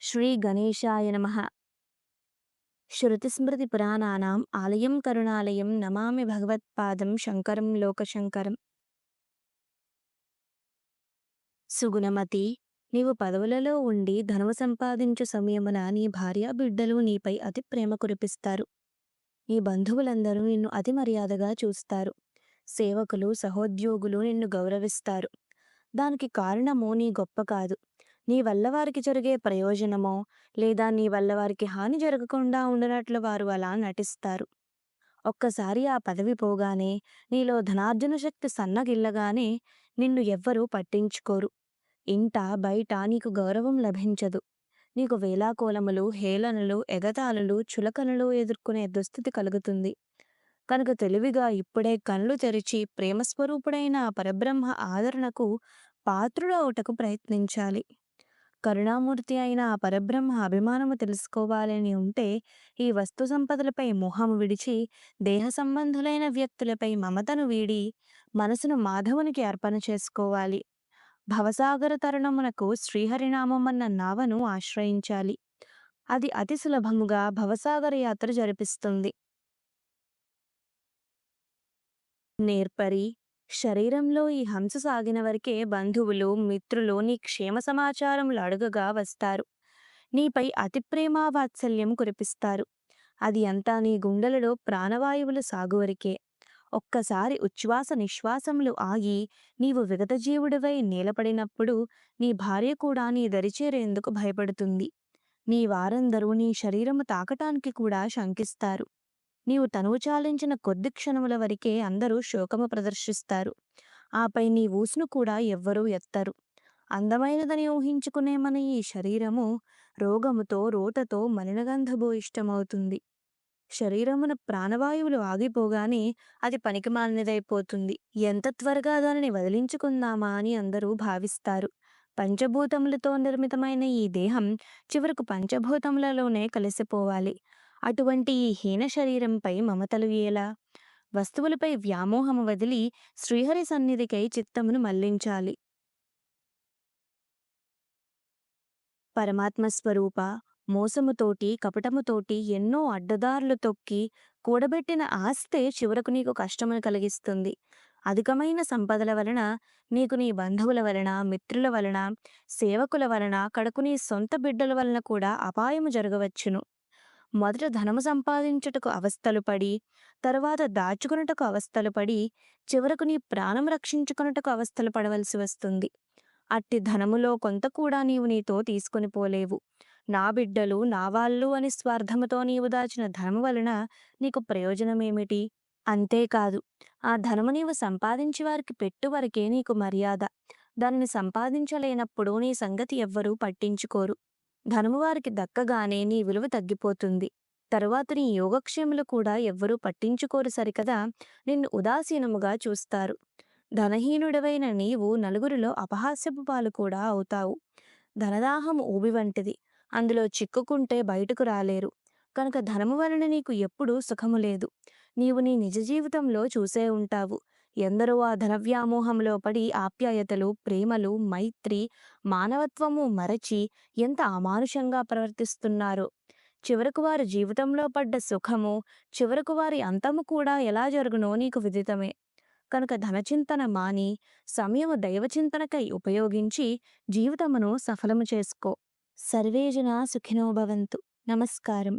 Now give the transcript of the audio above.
శ్రీ గణేశాయ నమః. శృతిస్మృతిపురాణానాం ఆలయం కరుణాలయం నమామి భగవత్పాదం శంకరం లోకశంకరం. సుగుణమతి, నీవు పదవులలో ఉండి ధనము సంపాదించు సమయమున నీ భార్యా బిడ్డలు నీపై అతి ప్రేమ కురిపిస్తారు. నీ బంధువులందరూ నిన్ను అతి మర్యాదగా చూస్తారు. సేవకులు సహోద్యోగులు నిన్ను గౌరవిస్తారు. దానికి కారణము నీ గొప్ప కాదు, నీ వల్ల వారికి జరిగే ప్రయోజనమో, లేదా నీ వల్ల వారికి హాని జరగకుండా ఉండనట్లు వారు అలా నటిస్తారు. ఒక్కసారి ఆ పదవి పోగానే, నీలో ధనార్జన శక్తి సన్నగిల్లగానే నిన్ను ఎవ్వరూ పట్టించుకోరు. ఇంట బయట నీకు గౌరవం లభించదు. నీకు వేలాకోలములు, హేళనలు, ఎగతాళులు, చులకనలు ఎదుర్కొనే దుస్థితి కలుగుతుంది. కనుక తెలివిగా ఇప్పుడే కళ్ళు తెరిచి ప్రేమస్వరూపుడైన ఆ పరబ్రహ్మ ఆదరణకు పాత్రుడవుటకు ప్రయత్నించాలి. కరుణామూర్తి అయిన ఆ పరబ్రహ్మ అభిమానము తెలుసుకోవాలని ఉంటే ఈ వస్తు సంపదలపై మోహము విడిచి, దేహ సంబంధులైన వ్యక్తులపై మమతను వీడి మనసును మాధవునికి అర్పణ చేసుకోవాలి. భవసాగర తరుణమునకు శ్రీహరినామమన్న నావను ఆశ్రయించాలి. అది అతి సులభముగా భవసాగర యాత్ర జరిపిస్తుంది. నేర్పరి, శరీరంలో ఈ హంస సాగిన వరకే బంధువులు మిత్రులు నీ క్షేమ సమాచారములు అడుగగా వస్తారు. నీపై అతి ప్రేమ వాత్సల్యం కురిపిస్తారు. అది అంతా నీ గుండెలలో ప్రాణవాయువులు సాగువరికే. ఒక్కసారి ఉచ్ఛ్వాస నిశ్వాసములు ఆగి నీవు విగతజీవుడివై నేలపడినప్పుడు నీ భార్య కూడా నీ దరిచేరేందుకు భయపడుతుంది. నీ వారందరూ నీ శరీరము తాకటానికి కూడా శంకిస్తారు. నీవు తనువు చాలించిన కొద్ది క్షణముల వరకే అందరూ శోకము ప్రదర్శిస్తారు. ఆపై నీ ఊసును కూడా ఎవ్వరూ ఎత్తరు. అందమైనదని ఊహించుకునే మన ఈ శరీరము రోగముతో రోతతో మలినగంధభూయిష్టమవుతుంది. శరీరమున ప్రాణవాయువులు ఆగిపోగానే అది పనికిమాలినదైపోతుంది. ఎంత త్వరగా దానిని వదిలించుకుందామా అని అందరూ భావిస్తారు. పంచభూతములతో నిర్మితమైన ఈ దేహం చివరకు పంచభూతములలోనే కలిసిపోవాలి. అటువంటి ఈ హీన శరీరంపై మమతలు ఎలా? వస్తువులపై వ్యామోహము వదిలి శ్రీహరి సన్నిధికై చిత్తమును మళ్లించాలి. పరమాత్మ స్వరూప, మోసముతోటి కపటముతోటి ఎన్నో అడ్డదారులు తొక్కి కూడబెట్టిన ఆస్తే చివరకు నీకు కష్టమును కలిగిస్తుంది. అధికమైన సంపదల వలన, నీకు నీ బంధువుల వలన, మిత్రుల వలన, సేవకుల వలన, కడకు నీ సొంత బిడ్డల వలన కూడా అపాయము జరగవచ్చును. మొదట ధనము సంపాదించుటకు అవస్థలు పడి, తరువాత దాచుకున్నటకు అవస్థలు పడి, చివరకు నీ ప్రాణం రక్షించుకున్నటకు అవస్థలు పడవలసి వస్తుంది. అట్టి ధనములో కొంత కూడా నీవు నీతో తీసుకొని పోలేవు. నా బిడ్డలు నా వాళ్ళు అని స్వార్థముతో నీవు దాచిన ధనము వలన నీకు ప్రయోజనమేమిటి? అంతేకాదు, ఆ ధనము నీవు సంపాదించి వారికి పెట్టు వరకే నీకు మర్యాద. దానిని సంపాదించలేనప్పుడు నీ సంగతి ఎవ్వరూ పట్టించుకోరు. ధనము వారికి దక్కగానే నీ విలువ తగ్గిపోతుంది. తరువాత నీ యోగక్షేములు కూడా ఎవ్వరూ పట్టించుకోరు సరికదా, నిన్ను ఉదాసీనముగా చూస్తారు. ధనహీనుడవైన నీవు నలుగురిలో అపహాస్యపు పాలు కూడా అవుతావు. ధనదాహం ఊబి వంటిది, అందులో చిక్కుకుంటే బయటకు రాలేరు. కనుక ధనము వలన నీకు ఎప్పుడూ సుఖము లేదు. నీవు నీ నిజ జీవితంలో చూసే ఉంటావు. ఎందరో ఆ ధన వ్యామోహంలో పడి ఆప్యాయతలు, ప్రేమలు, మైత్రి, మానవత్వము మరచి ఎంత అమానుషంగా ప్రవర్తిస్తున్నారో. చివరకు వారి జీవితంలో పడ్డ సుఖము, చివరకు వారి అంతము కూడా ఎలా జరుగునో నీకు విదితమే. కనుక ధనచింతన మాని సమయము దైవచింతనకై ఉపయోగించి జీవితమును సఫలము చేసుకో. సర్వే జనా సుఖినో భవంతు. నమస్కారం.